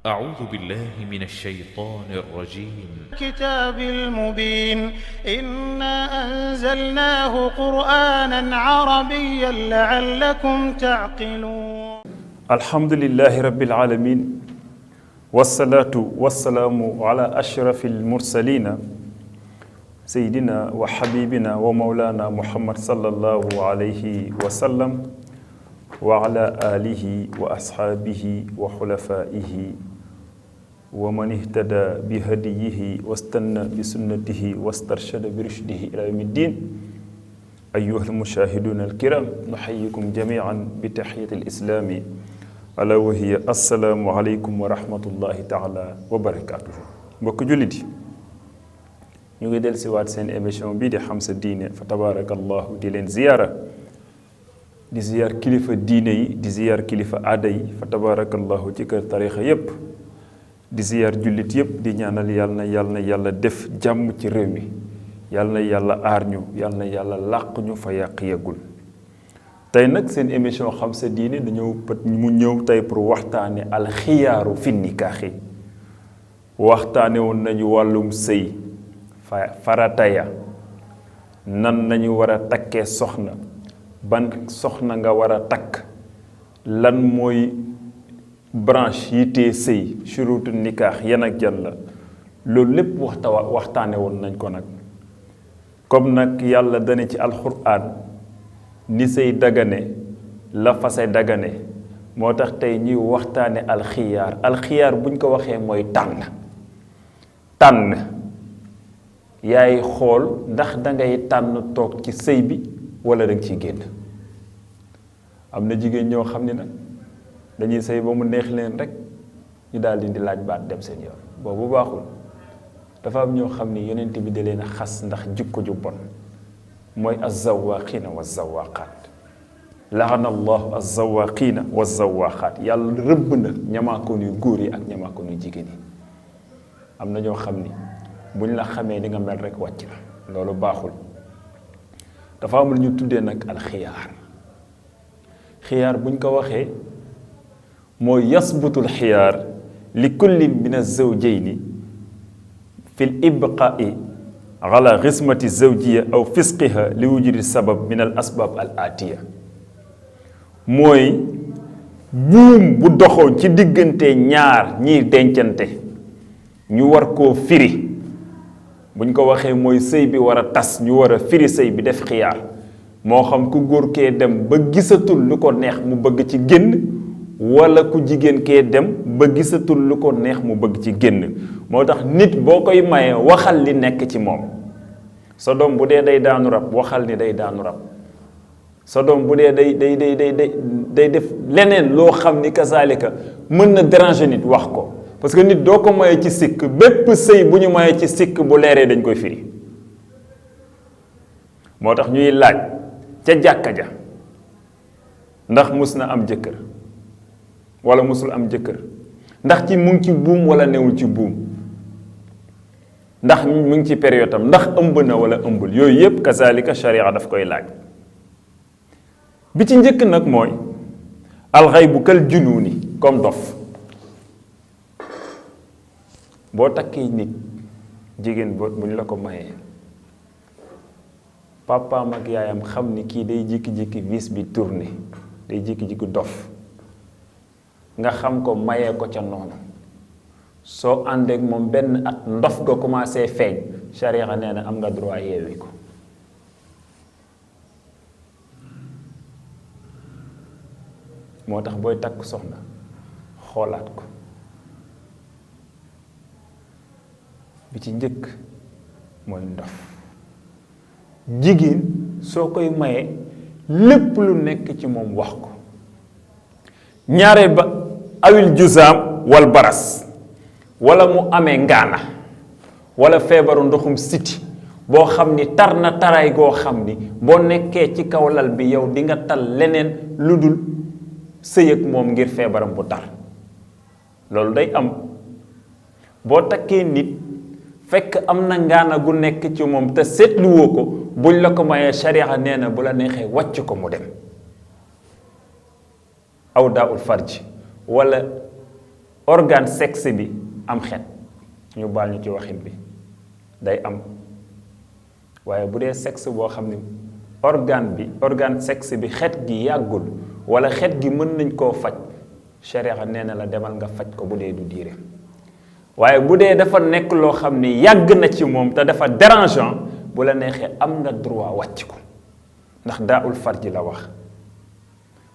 أعوذ بالله من الشيطان الرجيم. الكتاب المبين إنا أنزلناه قرآنا عربيا لعلكم تعقلون. الحمد لله رب العالمين والصلاة والسلام على أشرف المرسلين سيدنا وحبيبنا ومولانا محمد صلى الله عليه وسلم وعلى آله وأصحابه وخلفائه ومن اهتدى بهديه واستنى بسنته واسترشد برشده إلى يوم الدين. أيها المشاهدون الكرام، نحييكم جميعا بتحية الإسلام ألا وهي السلام عليكم ورحمة الله تعالى وبركاته. mbokk jullit yi ñu ngi del si waat seen émission bii di xam sa diine fa tabarakallahu di leen ziyaara di ziyaar kilifa diine yi di ziyaar kilifa aada yi fa tabarakallahu ci kër tarixa yépp di ziyaar jullit yépp di ñaanal yàlla na yàlla def jàmm ci réew mi yàlla na yàlla aar ñu yàlla na yàlla làq ñu fa yàq yeggul. tey nag seen émission xam sa diine dañoo mu ñëw tey pour waxtaane alxiyaaru fi nikaaxi waxtaane woon nañu wàllum sëy farataya nan nañu war a takkee soxna ban soxna nga war a takk lan mooy branche yi tee sëy shuruutu nikaax yan ak jan la loolu lépp waxtaane woon nañ ko nag comme nag yàlla dane ci alxuraan ni sëy dagane la fase dagane moo tax tey ñuy waxtaane alxiyaar buñ ko waxee mooy tànn yaay xool ndax dangay tànn toog ci sëy bi wala danga ciy génn. am na jigéen ñoo xam ne nag dañuy sëy ba mu neex leen rek ñu daal di laaj baat dem seen yoon boobu baaxul. dafa am ñoo xam ni yonent bi da leen a xas ndax jikko ju bon mooy azawaqina wa zawaqaat laana allahu azawaqina wa zawaqaat yàlla rëbb na ñamaakoon yu góor yi ak ñamaakoon yu jigéen yi. am na ñoo xam ni buñ la xamee di nga mel rek wàcc la loolu baaxul. dafa am lu ñu tuddee nag xiyaar buñ ko waxee mooy yasbutul xiyaar li kulli min az-zawjayni fi l-ibqaa'i ala xismati zawjiya aw fisqiha li wujudi sabab min al asbab al aatiya mooy buum bu doxoon ci diggante ñaar ñiy dencante ñu war koo firi buñ ko waxee mooy sëy bi war a tas ñu war a firi sëy bi def xiyaar moo xam ku góor kee dem ba gisatul lu ko neex mu bëgg ci génn wala ku jigéen kee dem ba gisatul lu ko neex mu bëgg ci génn. moo tax nit boo koy mayee waxal li nekk ci moom sa doom bu dee day daanu rab waxal ni day daanu rab sa doom bu dee day def leneen loo xam ni kasaalika mën na déranger nit wax ko. parce que nit doo ko maye ci sikk bépp sëy bu ñu maye ci sikk bu leeree dañ koy firi moo tax ñuy laaj ca jàkka ja ndax mus na am jëkkër wala musul am jëkkër ndax ci mu ngi ci buum wala newul ci buum ndax mu ngi ci période am ndax ëmb na wala ëmbul yooyu yépp kazalika sharia daf koy laaj bi ci njëkk nag mooy alxaybu kal junuuni comme dof. boo takkee nit jigéen buñ la ko mayee papaam ak yaayam xam ni kii day jékki-jékki vis bi tourné day jékki-jékki dof nga xam ko mayee ko ca noonu soo àndeek moom benn at ndof nga commencé feeñ sharia nee na am nga droit yeewi ko. moo tax booy takk soxna xoolaat ko. bi ci njëkk mooy ndof jigéen soo koy mayee lépp lu nekk ci moom wax ko. ñaareel ba awil juzaam wal baras wala mu amee ngaana wala feebaru ndoxum siti boo xam ni tar na taraay goo xam ni boo nekkee ci kaw lal bi yow di nga tal leneen lu dul sëy ak moom ngir feebaram bu tar loolu day am. boo takkee nit fekk am na ngaana gu nekk ci moom te seetluwoo ko buñ la ko mayee sharia nee na bu la neexee wàcc ko mu dem. aw daa ul farj wala organe sexe bi am xet ñu baal ñu ci waxin bi day am waaye bu dee sexe boo xam ne organe sexe bi xet gi yàggul wala xet gi mën nañ koo faj sharia nee na la demal nga faj ko bu dee du diire waaye bu dee dafa nekk loo xam ne yàgg na ci moom te dafa dérangeant bu la neexee am nga droit wàcc ko ndax daa ul farji la wax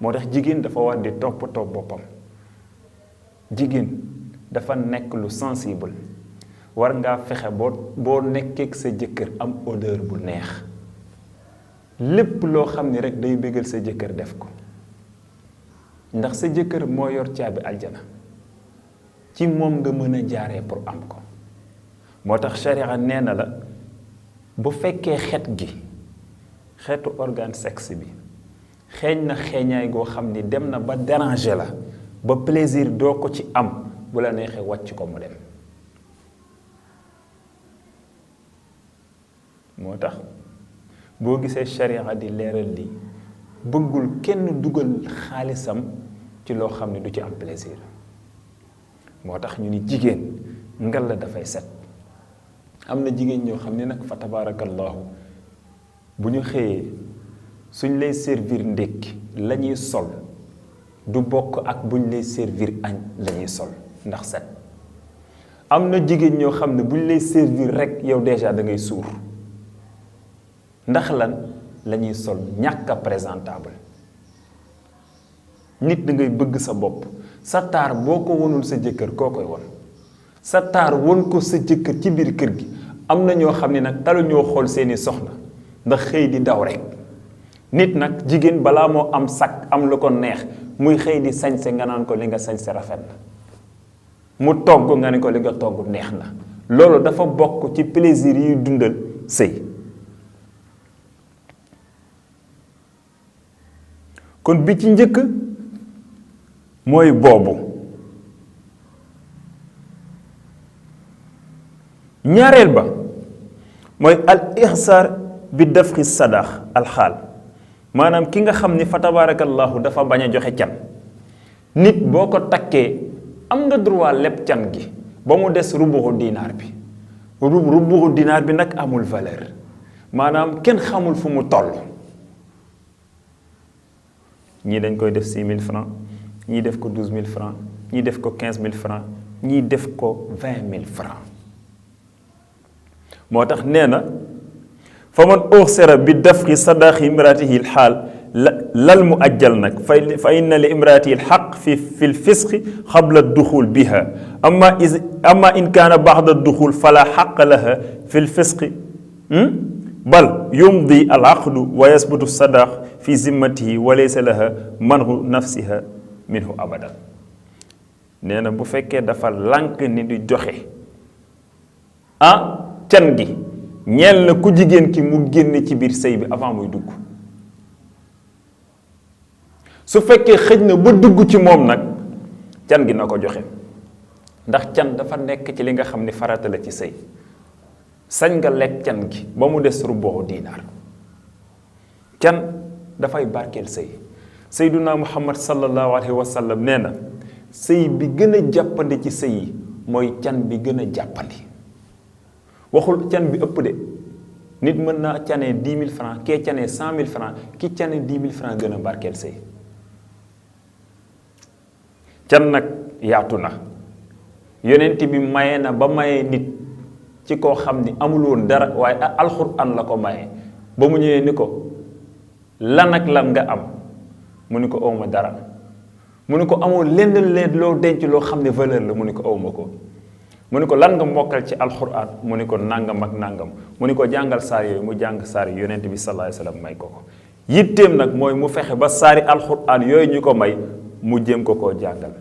moo tax jigéen dafa war di toppatoo boppam jigéen dafa nekk lu sensible war ngaa fexe boo nekkee sa jëkkër am odeur bu neex lépp loo xam ni rek day bégal sa jëkkër def ko ndax sa jëkkër moo yor caabi aljana ci moom nga mën a jaaree pour am ko moo tax sharia nee na la bu fekkee xet gi xeetu organe sexe bi xeeñ na xeeñaay goo xam ni dem na ba déranger la ba plaisir doo ko ci am bu la neexee wàcc ko mu dem moo tax boo gisee sharia di leeral li bëggul kenn dugal xaalisam ci loo xam ne du ci am plaisir moo tax ñu ni jigéen ngal la dafay set am na jigéen ñoo xam ne nag fa tabarakallahu bu ñu xëyee suñ lay servir ndékki la ñuy sol du bokk ak buñ lay servir añ la ñuy sol ndax set am na jigéen ñoo xam ne buñ lay servir rek yow déjà da ngay suur ndax lan la ñuy sol ñàkk a présentable nit da ngay bëgg sa bopp sa taar boo ko wonul sa jëkkër koo koy won sa taar won ko sa jëkkër ci biir kër gi am na ñoo xam ne nag talu ñoo xool seeni soxna ndax xëy di daw rek nit nag jigéen balaa moo am sakk am lu ko neex muy xëy di sañse nga naan ko li nga sañse rafet na mu togg nga ne ko li nga togg neex na loolu dafa bokk ci plaisir yi dundal sëy kon bi ci njëkk mooy boobu ñaareel ba mooy al ihsar bi dafxi sadax alxaal maanaam ki nga xam ni fa tabarakallahu dafa bañ a joxe can nit boo ko takkee am nga droit leb can gi ba mu des rubuxu dinaar bi rubuxu dinaar bi nag amul valeur maanaam kenn xamul fu mu toll ñii dañ koy def 6 000 francs ñii def ko 12 000 francs ñii def ko 15 000 francs ñii def ko 20 000 francs moo tax nee na fa man uxsira bi dafxi sadaxi imraatihi lxaal lal mu ajjal nag fa inna li imraatihi lxaq fi lfisqi xabla duxul biha amma in kaana baxda duxul fala xaq laha fi lfisqi bal yumdi al aqdu wa yasbutu sadax fi zimmatihi wa laysa laha manhu nafsiha minhu abadan nee na bu fekkee dafa lànk ni di joxe can gi ñeel na ku jigéen ki mu génn ci biir sëy bi avant muy dugg su fekkee xëj na ba dugg ci moom nag can gi na ko joxe ndax can dafa nekk ci li nga xam ni farata la ci sëy sañ nga lekk can gi ba mu des rubuxu diinaar can dafay barkeel sëy sayduna muhammad sallallahu alayhi wa sallam nee na sëy bi gën a jàppandi ci sëy yi mooy can bi gën a jàppandi waxul can bi ëpp de nit mën naa canee 10 000 francs kee canee 100 000 francs ki canee 10 000 francs gën a barkeel sëy can nag yaatu na yonent bi maye na ba maye nit ci koo xam ni amul woon dara waaye alxuraan la ko maye ba mu ñëwee ni ko lan ak lan nga am mu ni ko awma dara mu ni ko amoo lenn leen loo denc loo xam ne valeur la mu ni ko awma ko mu ni ko lan nga mokkal ci alxuraan mu ni ko nangam ak nangam mu ni ko jàngal saar yooyu mu jàng saar yi yonent bi sallallahu alayhi wasallam may ko ko yitteem nag mooy mu fexe ba saari alxuraan yooyu ñu ko may mu jéem ko koo jàngal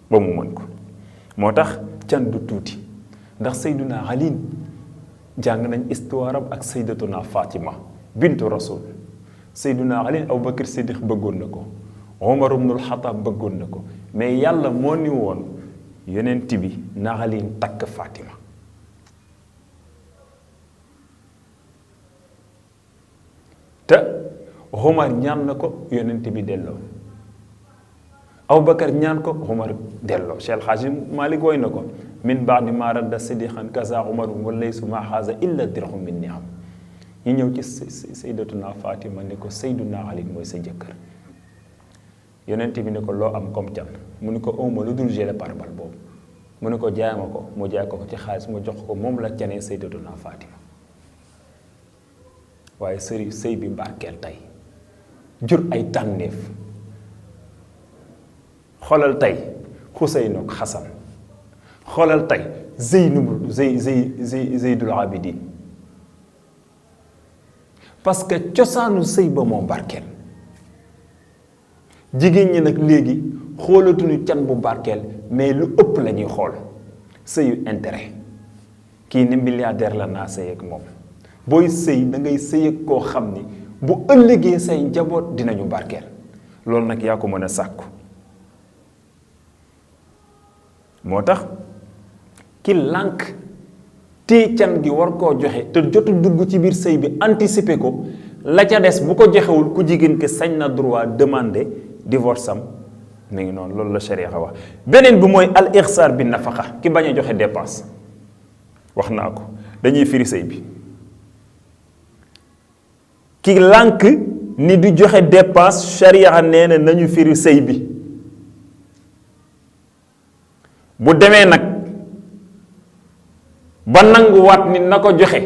ba mu mën ko moo tax can du tuuti ndax sayduna Ali jàng nañ histoire am ak saydatuna Fatima bintu rasul sayduna Ali Abubakar Siddiq bëggoon na ko Omar ibnul Xataab bëggoon na ko mais yàlla moo ni woon yonent bi na Ali takk Fatima te Omar ñaan na ko yonent bi delloo Abubakar ñaan ko Umar delloo. Cheikh El Hadji Malick woy na ko min baadi ma radda siddiqan kaza Umaru wa laysu ma xaaza illa dirhum min niam. ñu ñëw ci sayyidatuna Fatima ne ko Sayyiduna Ali mooy sa jëkkër. yonent bi ne ko loo am comme can mu ne ko awma lu dul gele parbal boobu mu ne ko jaay ma ko mu jaay ko ci xaalis mu jox ko moom la canee sayyidatuna Fatima. waaye sëy bi barkeel tey jur ay tànneef xoolal tey Xuseyn ak Xasan xoolal tey Zeydul Abidin parce que cosaanu sëy ba moo barkeel. jigéen ñi nag léegi xoolatuñu can bu barkeel mais lu ëpp la ñuy xool sëyu intérêt kii ni milliardaire la naa sëy ak moom. booy sëy da ngay sëy ak koo xam ni bu ëllëgee say njaboot dinañu barkeel loolu nag yaa ko mën a sàkku. moo tax ki lànk téye can gi war koo joxe te jotu dugg ci biir sëy bi anticiper ko la ca des bu ko joxewul ku jigéen ki sañ na droit demander divorce am mi ngi noonu loolu la sharia wax. beneen bi mooy al ixsaar bi nafaqa ki bañ a joxe dépense wax naa ko dañuy firi sëy bi. ki lànk ni du joxe dépense sharia nee na nañu firi sëy bi bu demee nag ba nanguwaat ni na ko joxe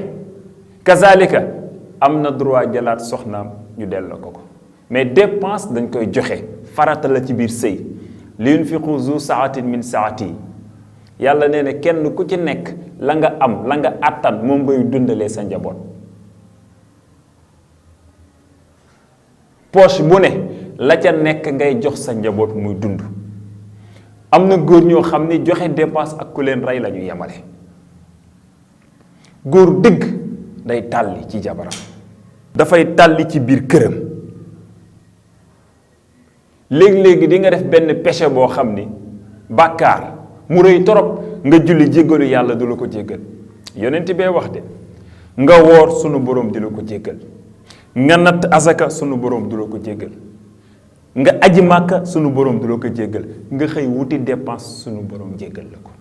kazalika am na droit jëlaat soxnaam ñu delloo ko mais dépense dañ koy joxe farata la ci biir sëy li yunfiqu zu saatin min saati yàlla nee na kenn ku ci nekk la nga am la nga àttan moom ngay dundalee sa njaboot. poche bu ne la ca nekk ngay jox sa njaboot muy dund. am na góor ñoo xam ni joxe dépense ak ku leen rey la ñu yemale. góor dëgg day tàlli ci jabaram dafay tàlli ci biir këram léegi-léegi di nga def benn péché boo xam ni bàkkaar mu rëy torop nga julli jéggalu yàlla du la ko jéggal yonent bee wax de nga woor sunu borom di la ko jéggal nga natt asaka sunu borom du la ko jéggal nga aji màkka sunu borom du la ko jéggal nga xëy wuti dépense sunu borom jéggal la ko.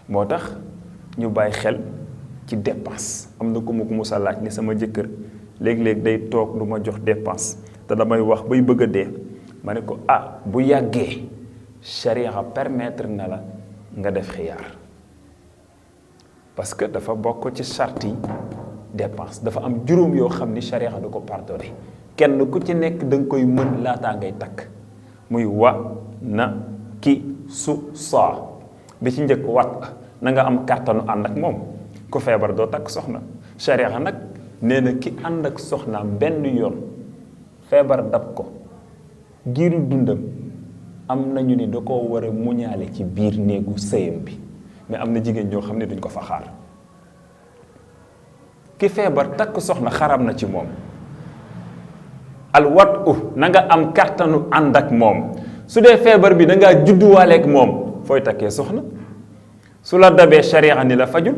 moo tax ñu bàyyi xel ci dépense am na ku ma ko musa laaj ni sama jëkkër léeg-léeg day toog du ma jox dépense te damay wax bay bëgg a dee ma ne ko bu yàggee sharia permettre na la nga def xiyaar parce que dafa bokk ci charte yi dépense dafa am juróom yoo xam ni sharia du ko pardonné kenn ku ci nekk da nga koy mën laataa ngay takk muy wa na ki su saa bi ci njëkk wat na nga am kàttanu ànd ak moom ku feebar doo takk soxna sharia nag nee na ki ànd ak soxnaam benn yoon feebar dab ko giiru dundam am nañu ni da koo war a muñaale ci biir néegu sëyam bi mais am na jigéen ñoo xam ne duñ ko fa xaar ki feebar takk soxna xaram na ci moom al wat na nga am kàttanu ànd ak moom su dee feebar bi da ngaa judduwaaleeg moom fooy takkee soxna su la dabee sharia ni la fajul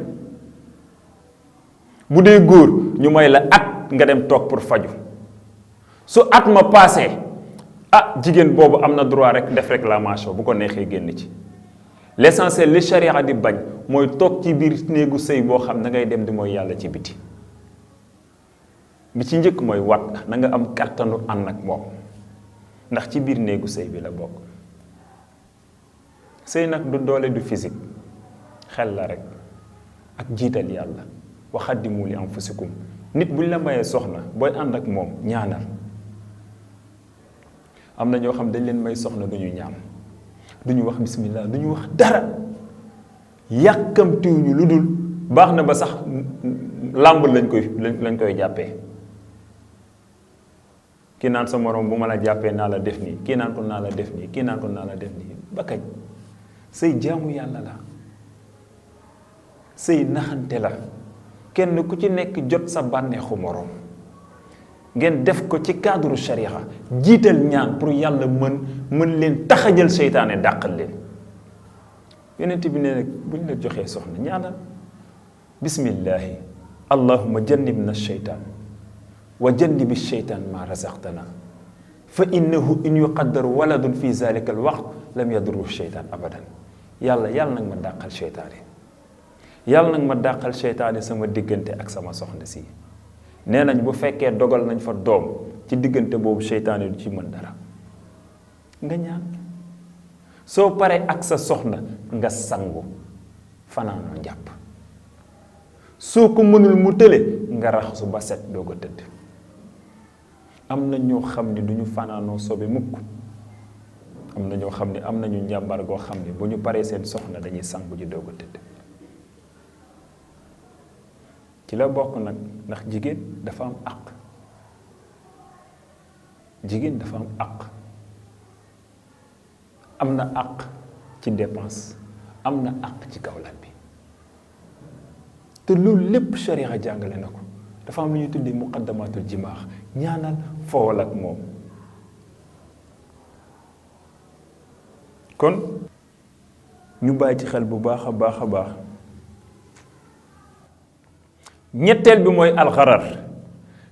bu dee góor ñu may la at nga dem toog pour faju su at ma paasee jigéen boobu am na droit rek def réclamation bu ko neexee génn ci l'essentiel li sharia di bañ mooy toog ci biir néegu sëy boo xam na ngay dem di mooy yàlla ci biti bi ci njëkk mooy wat na nga am kàttanu ànd ak moom ndax ci biir néegu sëy bi la bokk sëy nag du doole du physique xel la rek ak jiital yàlla waxaddimu li anfusikum nit buñ la mayee soxna booy ànd ak moom ñaanal am na ñoo xam dañ leen may soxna duñu ñaan duñu wax bismillah duñu wax dara yàkkamtiwuñu lu dul baax na ba sax làmb lañ koy jàppee kii naan sa morom bu ma la jàppee naa la def nii kii naan ko naa la def nii kii naan ko naa la def nii ba kañ sëy jaamu yàlla la sëy naxante la kenn ku ci nekk jot sa bànneexu morom ngeen def ko ci cadre sharia jiital ñaan pour yàlla mën leen taxajal seytaane dàqal leen yonent bi nee nag bu ñu la joxee soxna ñaanal bismillahi allahumma jannibna sheytaan wa jannibi sheytaan ma razaqtana fa innahu in yuqaddar waladun fi zalika al waqt lam yadurru sheytaan abadan yàlla nag ma dàqal seytaane yàlla nag ma dàqal seytaane sama diggante ak sama soxna si nee nañ bu fekkee dogal nañ fa doom ci diggante boobu seytaane du ci mën dara nga ñaan soo paree ak sa soxna nga sangu fanaanoo njàpp soo ko mënul mu tële nga raxasu ba set doo ko tëdd am na ñoo xam ne du ñu fanaanoo sobe mukk am na ñoo xam ne am nañu njàmbar goo xam ne bu ñu paree seen soxna dañuy sangu ji doo ko tëdd ci la bokk nag ndax jigéen dafa am àq jigéen dafa am àq am na àq ci dépense am na àq ci kawlal bi te loolu lépp sharia jàngale na ko dafa am lu ñuy tuddee muqaddamatul jimaax ñaanal foowal ak moom kon ñu bàyyi ci xel bu baax a baax a baax ñetteel bi mooy alxarar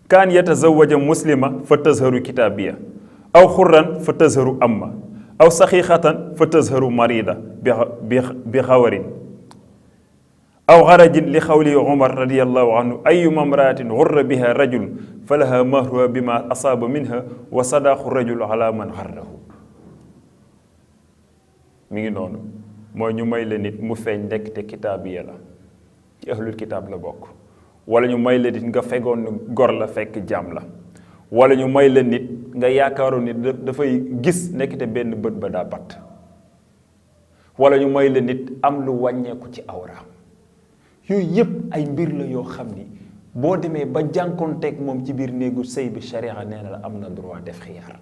kaan yatazawaja muslima fa tazharu kitaabiya aw xurran fa tazharu amma aw saxiixatan fa tazharu marida bi xawarin aw xarajin li xawli umar radiallahu anhu ayuma mraatin xurra biha rajul falaha mahruha bima asaaba minha wa sadaqu rajul ala man xarrahu mi ngi noonu mooy ñu may la nit mu feeñ ndekk te kitaabiya la ci ahlul kitaab la bokk wala ñu may la nit nga fegoon gor la fekk jaam la wala ñu may la nit nga yaakaaru nit dafay gis nekkite benn bët ba daa batt wala ñu may la nit am lu wàññeeku ci awraam yooyu yépp ay mbir la yoo xam ni boo demee ba jànkoonteeg moom ci biir néegu sëy bi sharia nee na la am na droit def xiyaar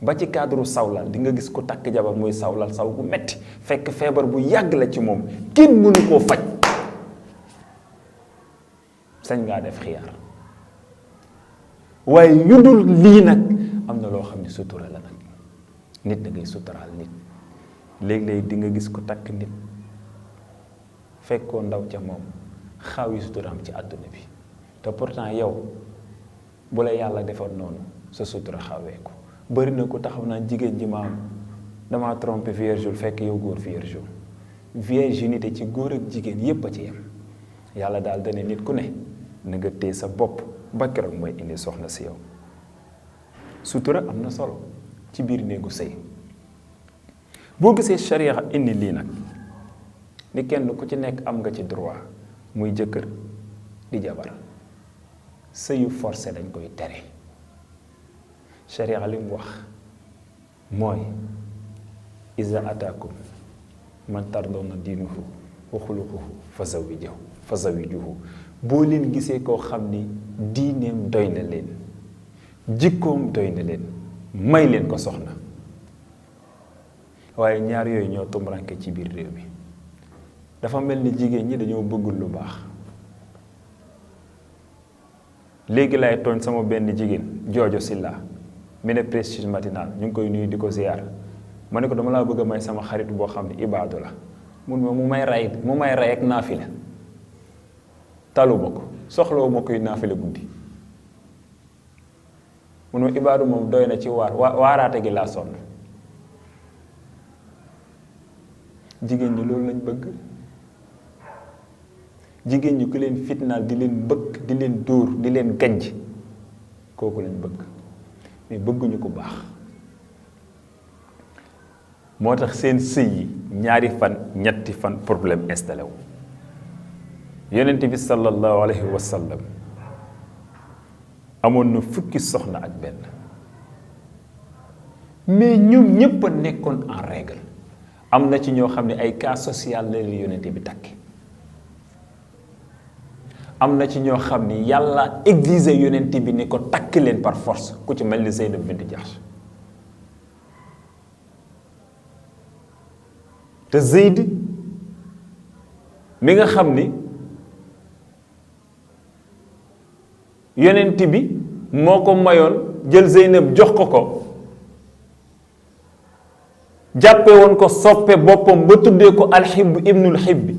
ba ci cadre sawlal di nga gis ku takk jabar muy sawlal saw bu metti fekk feebar bu yàgg la ci moom kenn mënu koo faj sañ ngaa def xiyaar waaye yu dul lii nag am na loo xam ne sutura la nag nit da ngay suturaal nit léeg-léeg di nga gis ku takk nit fekkoo ndaw ca moom xaaw yi suturaam ci àdduna bi te pourtant yow bu la yàlla defoon noonu sa sutura xawee ko bari na ko taxaw naa jigéen ji ma am damaa trompé vierge fekk yow góor vierge virginité ci góor ak jigéen yépp a ci yem yàlla daal dane nit ku ne na nga téye sa bopp ba keroog mooy indi soxna si yow sutura am na solo ci biir néegu sëy boo gisee sharia indi lii nag ni kenn ku ci nekk am nga ci droit muy jëkkër di jabar sëyu forcé dañ koy tere sharia li mu wax mooy iza ataakum man tardawna diinuhu wa xuluquhu fa zawijuhu boo leen gisee koo xam ni diineem doy na leen jikkoom doy na leen may leen ko soxna waaye ñaar yooyu ñoo tumranke ci biir réew mi dafa mel ni jigéen ñi dañoo bëggul lu baax léegi lay tooñ sama benn jigéen joojo Silla mi ne Prestige Matinal ñu ngi koy nuyu di ko ziyaar ma ne ko dama laa bëgg a may sama xarit boo xam ne ibaadu la mun ma mu may ray ak naafila taluma ko soxlawu ma koy naafila guddi mun ma ibaadu moom doy na ci waaraate gi laa sonn jigéen ñi loolu lañ bëgg jigéen ñi ku leen fitnaal di leen bëgg di leen dóor di leen gajj kooku lañ bëgg mais bëgguñu ko baax moo tax seen sëy yi ñaari fan ñetti fan problème installé wu yonent bi sallallahu alayhi wa sallam amoon na fukki soxna ak benn mais ñoom ñépp a nekkoon en règle am na ci ñoo xam ne ay cas social la leen yonent bi takki am na ci ñoo xam ni yàlla exige yonent bi ne ko takk leen par force ku ci mel ni Zeynab bint Jahsh te Zeyd mi nga xam ni yonent bi moo ko mayoon jël Zeynab jox ko jàppe woon ko soppe boppam ba tuddee ko alxibb ibnul xibbi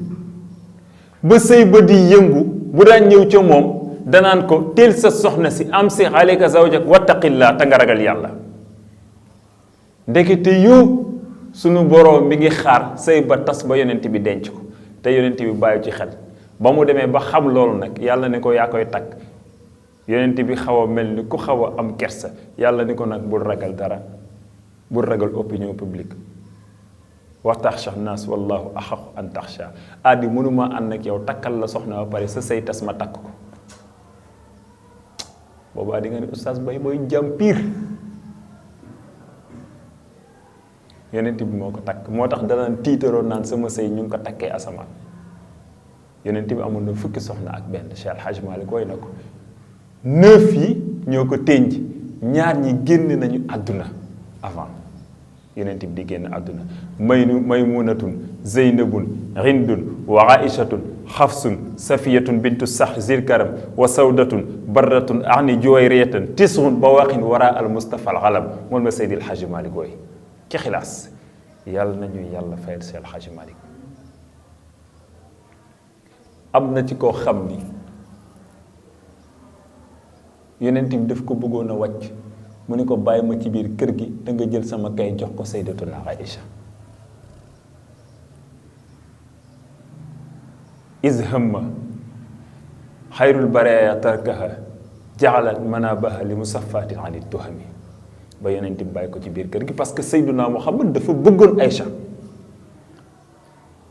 ba sëy ba di yëngu bu daan ñëw ca moom danaan ko teel sa soxna si amsik alayka zawjak wattaqillah te nga ragal yàlla. ndekete yow sunu boroom mi ngi xaar sëy ba tas ba yonent bi denc ko te yonent bi bàyyi ci xel ba mu demee ba xam loolu nag yàlla ne ko yaa koy takk yonent bi xaw a mel ni ku xaw a am kersa yàlla ni ko nag bul ragal dara bul ragal opinion publique wa taxsha naas wallahu axaqu an taxsha addi mënuma ànd ak yow takkal la soxna ba pare sa sëy tas ma takk ko boobaa di nga ne oustaz Bay mooy jàm pire yonent bi moo ko takk moo tax danaan tiitaroo naan sama sëy ñu ngi ko takkee asamaan yonent bi amoon na fukki soxna ak benn Cheikh El Hadj Malick koy na ko 9 yi ñoo ko tënj ñaar ñi génn nañu àdduna avant yonent bi di génn àdduna maymunatun zeynabun rindun wa aishatun xafsun safiyatun bintu sax zilkaram wa sawdatun barratun ani juwayriyatan tisrun bawaqin wara al mustafa al xalam moom la Seydi El Hadj Malick koy ci xilaas yàlla nañu yàlla fayal Seydi El Hadj Malick am na ci koo xam ni yonent bi daf ko bëggoon a wàcc mu ni ko bàyyi ma ci biir kër gi da nga jël sama kay jox ko sayyidatuna Aïcha iz hamma xayrul baraya tarkaha jaalat manabaha li musaffatin ani tuhami ba yonent bi bàyyi ko ci biir kër gi parce que Seydina Muhammad dafa bëggoon Aïcha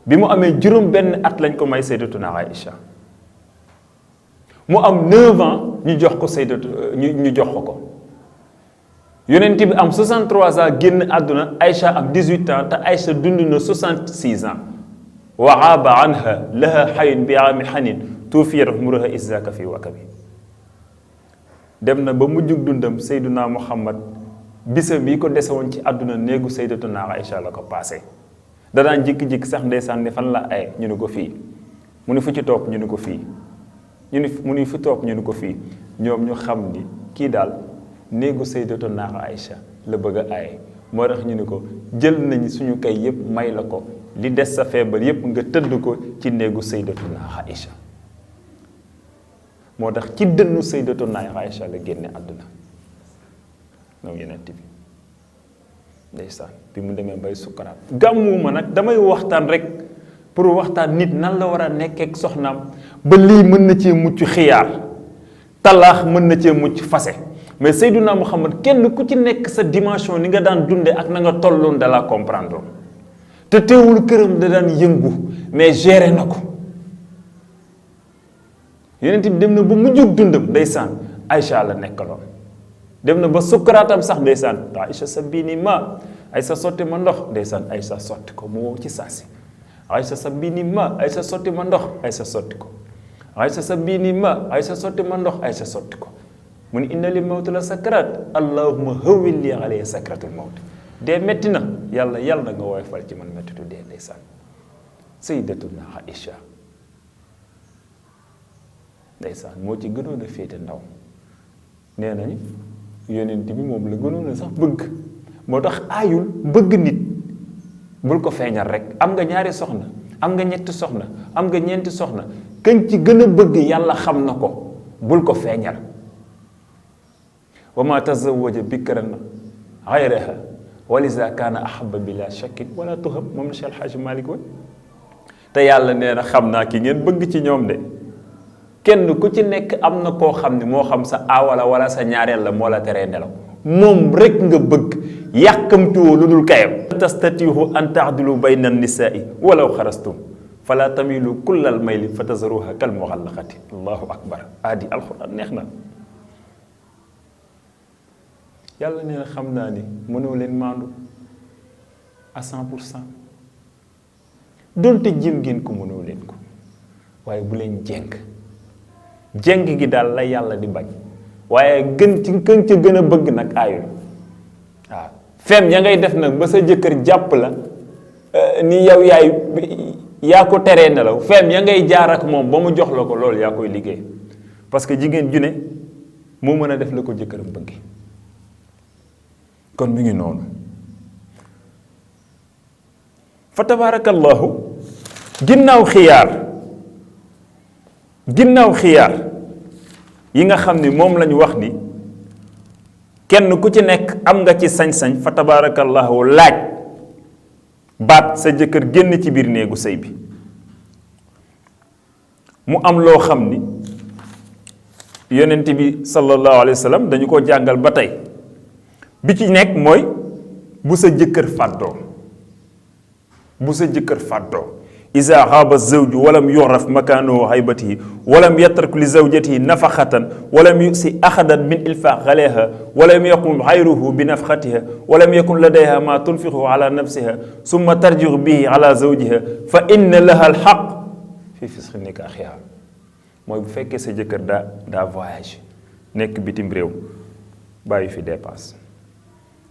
bi mu amee juróom benn at lañ ko may sayyidatuna Aïcha mu am 9 ans ñu jox ko ñu jox ko yonent bi am 63 ans génn àdduna Aïcha am 18 ans te Aïcha dund na 66 ans wa aaba anha laha xayun bi aami xanin tuufiyat umruha izaka fi wakabi dem na ba mujjug dundam Seydina Muhammad bisam bi ko dese woon ci àdduna néegu sayyidatuna Aïcha la ko passé danaan jikki-jikki sax ndeysaan ne fan la ay ñu ne ko fii mu ni fu ci topp ñu ne ko fii mu ni fu topp ñu ne ko fii ñoom ñu xam ni kii daal néegu sayyidatuna Aïcha la bëgg a aaye moo tax ñu ne ko jël nañ suñu kay yépp may la ko li des sa feebar yépp nga tëdd ko ci néegu sayyidatuna Aïcha moo tax ci dënnu sayyidatuna Aïcha la génne àdduna moom yonent bi ndeysaan bi mu demee bay sukkaraat gàmmuuma nag damay waxtaan rek pour waxtaan nit nan la war a nekkee ak soxnaam ba lii mën na cee mucc xiyaar talaax mën na cee mucc fase mais Seydina Muhammad kenn ku ci nekk sa dimension ni nga daan dunde ak na nga tolloon da la comprendre te teewul këram da daan yëngu mais géré na ko yonent bi dem na ba mujjug dundam ndeysaan Aïcha la nekkaloon dem na ba sukkaraatam sax ndeysaan Aïcha sa bii ni ma Aïcha sotti ma ndox ndeysaan Aïcha sotti ko mu wow ci saasi Aïcha sa bii ni ma Aïcha sotti ma ndox Aïcha sotti ko Aïcha sa bii ni ma Aïcha sotti ma ndox Aïcha sotti ko mu ni inna li mawti la sakaraat allahumma hawwin li alayya sakaratul mawti dee metti na yàlla na nga woyofal ci man mettitu dee ndeysaan sayyidatuna Aïcha ndeysaan moo ci gënoon a féete ndaw nee nañu yonent bi moom la gënoon a sax bëgg moo tax aayul bëgg nit bul ko feeñal rek am nga ñaari soxna am nga ñetti soxna am nga ñeenti soxna kañ ci gën a bëgg yàlla xam na ko bul ko feeñal wa ma tazawaja bikran ghayraha walisa kaana ahaba bila shakkin wala tuham moom la Cheikh El Hadj Malick way te yàlla nee na xam naa ki ngeen bëgg ci ñoom de kenn ku ci nekk am na koo xam ne moo xam sa aawala wala sa ñaareel la moo la teree nelaw moom rek nga bëgg yàkkamtuwoo lu dul kayam tastatihu an taadilu bayna annisaai walaw xarastum fala tamilu kullal mayli fa tazaruha kal muxallaqati allahu akbar aadi alxuraan neex na yàlla nee na xam naa ni mënoo leen maandu à 100% donte jëm ngeen ko mënoo leen ko waaye bu leen jeng gi daal la yàlla di bañ waaye gën ci kën ca gën a bëgg nag aayul waaw fem ya ngay def nag ba sa jëkkër jàpp la ni yow yaa ko teree nelaw fem ya ngay jaar ak moom ba mu jox la ko loolu yaa koy liggéey parce que jigéen ju ne moo mën a def la ko jëkkëram bëgg kon mi ngi noonu fa tabarakallahu ginnaaw xiyaar yi nga xam ni moom lañu wax ni kenn ku ci nekk am nga ci sañ-sañ fa tabarakallahu laaj baat sa jëkkër génn ci biir néegu sëy bi mu am loo xam ni yonent bi sallallahu alayhi wa sallam dañu ko jàngal ba tey bi ci nekk mooy bu sa jëkkër fàddoo إذا غاب الزوج ولم يعرف مكانه هيبته ولم يترك لزوجته نفقة ولم يؤسي أحدا من إنفاق عليها ولم يقم غيره بنفقتها ولم يكن لديها ما تنفقه على نفسها ثم ترجع به على زوجها فإن لها الحق في فسخ نكاحها mooy bu fekkee sa jëkkër daa voyage nekk bitim réew bàyyi fi dépasse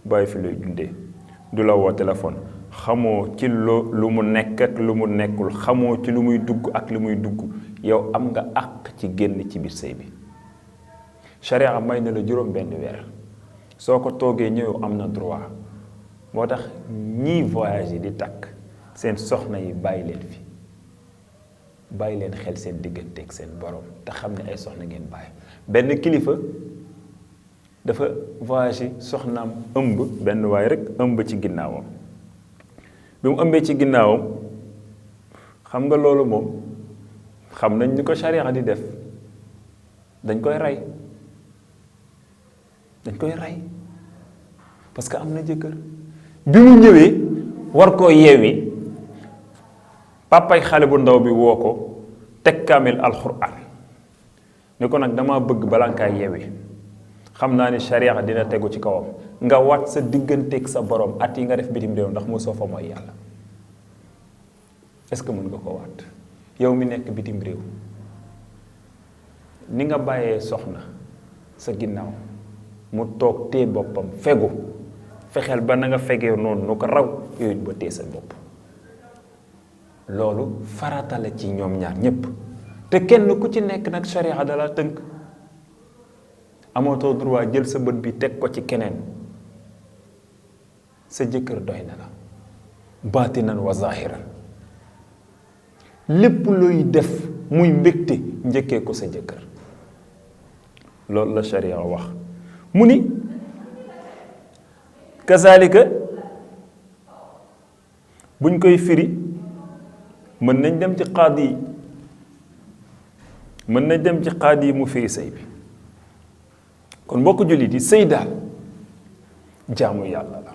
bàyyi fi luy dundee du la woo téléphone xamoo ci lu mu nekk ak lu mu nekkul xamoo ci lu muy dugg ak lu muy dugg yow am nga àq ci génn ci biir sëy bi sharia may na la juróom benn weer soo ko toogee ñëw am na droit moo tax ñii voyage yi di takk seen soxna yi bàyyi leen fi bàyyi leen xel seen digganteeg seen borom te xam ne ay soxna ngeen bàyyi benn kilifa dafa voyage soxnaam ëmb benn waay rek ëmb ci ginnaawam bi mu ëmbee ci ginnaawam xam nga loolu moom xam nañ ni ko sharia di def dañ koy rey parce que am na jëkkër bi mu ñëwee war koo yeewi papay xale bu ndaw bi woo ko teg kaamil alxuraan ni ko nag dama bëgg balaa nga kaa yeewi xam naa ni sharia dina tegu ci kawam nga wat sa digganteeg sa borom at yi nga def bitim réew ndax mosoo fa mooy yàlla est-ce que mën nga ko waat yow mi nekk bitim réew ni nga bàyyee soxna sa ginnaaw mu toog tee boppam fegu fexeel ba na nga fegee noonu nu ko raw yooyu ba tee sa bopp loolu farata la ci ñoom ñaar ñépp te kenn ku ci nekk nag sharia dala tënk amootoo droit jël sa bët bi teg ko ci keneen sa jëkkër doy na la baatinan wa zahiran lépp looy def muy mbégte njëkkee ko sa jëkkër loolu la sharia wax mu ni kazalika buñ koy firi mën nañ dem ci qaadi yi mu firi sëy bi kon mbokk jullit yi sëy daal jaamu yàlla la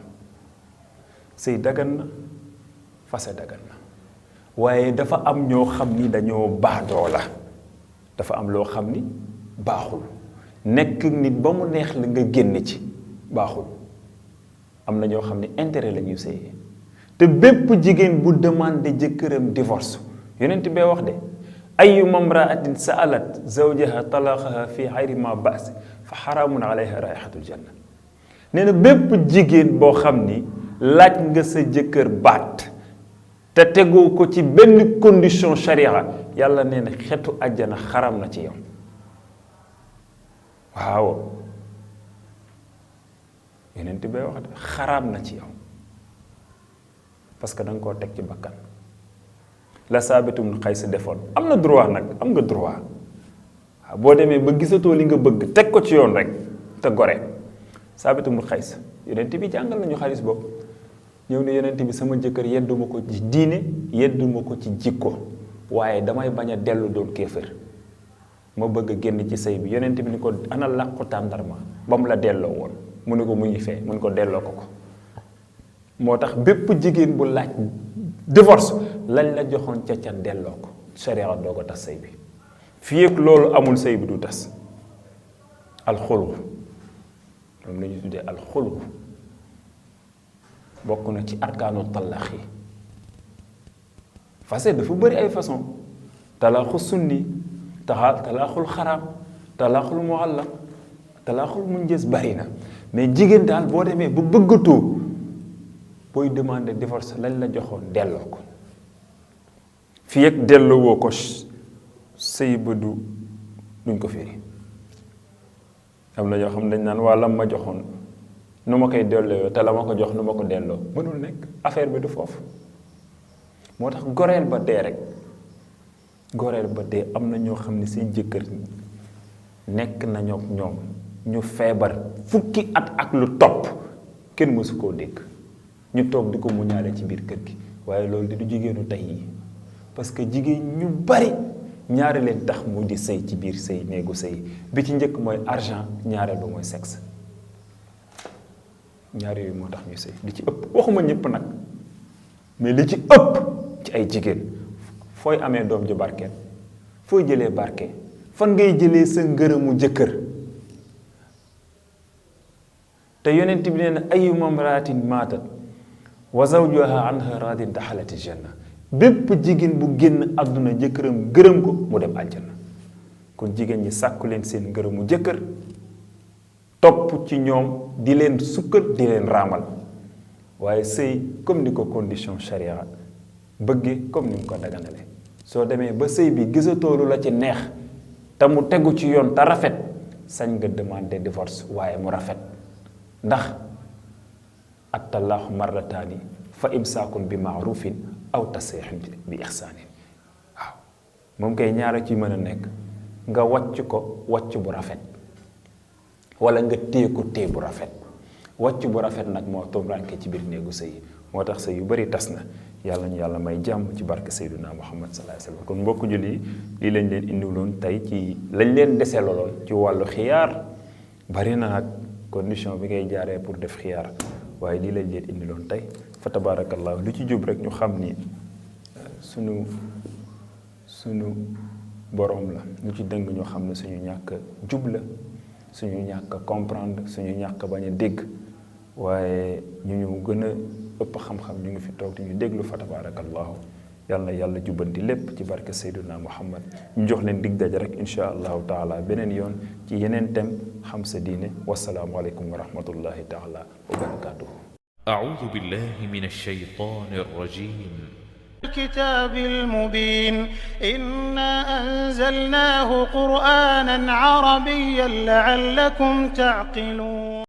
sëy dagan na fase dagan na waaye dafa am ñoo xam ni dañoo baadoo la dafa am loo xam ni baaxul nekk nit ba mu neex la nga génn ci baaxul am na ñoo xam ni intérêt la ñuy sëyee te bépp jigéen bu demandé jëkkëram divorce yonent bee wax de ayyuma imra'atin sa'alat zawjaha talaqaha fi xayri ma ba's fa xaraamun alayha raihatul janna nee na bépp jigéen boo xam ni laaj nga sa jëkkër baat te tegoo ko ci benn condition sharia yàlla nee na xetu àjjana xaram na ci yow waaw yonent bee wax de xaraam na ci yow parce que da nga koo teg ci bakkan la Saabitum Xays defoon am na droit nag am nga droit waaw boo demee ba gisatoo li nga bëgg teg ko ci yoon rek te gore Saabitum Xays yonent bi jàngal nañu xaalis boobu ñëw ne yonent bi sama jëkkër yedduma ko ci diine yedduma ko ci jikko waaye damay bañ a dellu doon kéefër ma bëgg a génn ci sëy bi yonent bi ni ko ana làqu tàndarma ba mu la delloo woon mu ne ko mu ngi fee mu ne ko delloo ko moo tax bépp jigéen bu laaj divorce lañ la joxoon ca delloo ko sharia doo ko tas sëy bi fii ak loolu amul sëy bi du tas alxulu moom la ñu tuddee alxulu bokk na ci arkaanu talaax yi fase dafa bëri ay façon talaaxul sunni talaaxul xaraam talaaxul muallaq talaaxul munjaz bari na mais jigéen daal boo demee ba bëggatoo booy demander divorce lañ la joxoon delloo ko fii ak delloo woo ko sëy ba duñ ko firi am na ñoo xam dañ naan waa lam ma joxoon nu ma koy delloo te la ma ko jox nu ma ko delloo mënul nekk affaire bi du foofu moo tax goreel ba dee rek goreel ba dee am na ñoo xam ne seen jëkkër nekk nañu ak ñoom ñu feebar fukki at ak lu topp kenn mësu koo dégg ñu toog di ko muñaale ci biir kër gi waaye loolu di du jigéenu tey yi parce que jigéen ñu bari ñaari leen tax mu di sëy ci biir sëy néegu sëy bi ci njëkk mooy argent ñaareel ba mooy sexe ñaar yooyu moo tax ñu sëy li ci ëpp waxuma ñëpp nag mais li ci ëpp ci ay jigéen fooy amee doom ju barkeel fooy jëlee barke fan ngay jëlee sa ngërëmu jëkkër te yonent bi nee na ayyuma imraatin maatat wa zawjuha anha raadin daxalati janna bépp jigéen bu génn àdduna jëkkëram gërëm ko mu dem àjjana kon jigéen ñi sàkku leen seen ngërëmu jëkkër topp ci ñoom di leen sukkal di leen raamal waaye sëy comme ni ko condition charia bëgge comme ni mu ko daganale soo demee ba sëy bi gisatoo lu la ci neex te mu tegu ci yoon te rafet sañ nga demander divorce waaye mu rafet ndax at-talaaxu marrataani fa imsaakun bi maarufin aw tasriixun bi ixsaanin waaw moom kay ñaara ci mën a nekk nga wàcc ko wàcc bu rafet wala nga téye ko téye bu rafet wàcc bu rafet nag moo tumranke ci biir néegu sëy moo tax sëy yu bari tas na yàlla ñu yàlla may jàmm ci barke Seydina Muhammad sallallahu alayhi wa sallam kon mbokku julli lii lañ leen indiwloon tey ci lañ leen deseloon ci wàllu xiyaar bari na nag condition bi ngay jaaree pour def xiyaar waaye lii lañ leen indiloon tey fa tabarakallahu lu ci jub rek ñu xam ni sunu borom la lu ci dëng ñu xam ne suñu ñàkk jub la suñu ñàkk comprendre suñu ñàkk bañ a dégg waaye ñu gën a ëpp xam-xam ñu ngi fi toog di ñu déglu fa tabarakallahu yàlla na yàlla jubbanti lépp ci barke Seydina Muhammad ñu jox leen dig daje rek insha allahu taala beneen yoon ci yeneen thème xam sa diine wasalaamu aleykum wa rahmatullahi taala wa barakatuhu أعوذ بالله من الشيطان الرجيم الكتاب المبين إنا أنزلناه قرآنا عربيا لعلكم تعقلون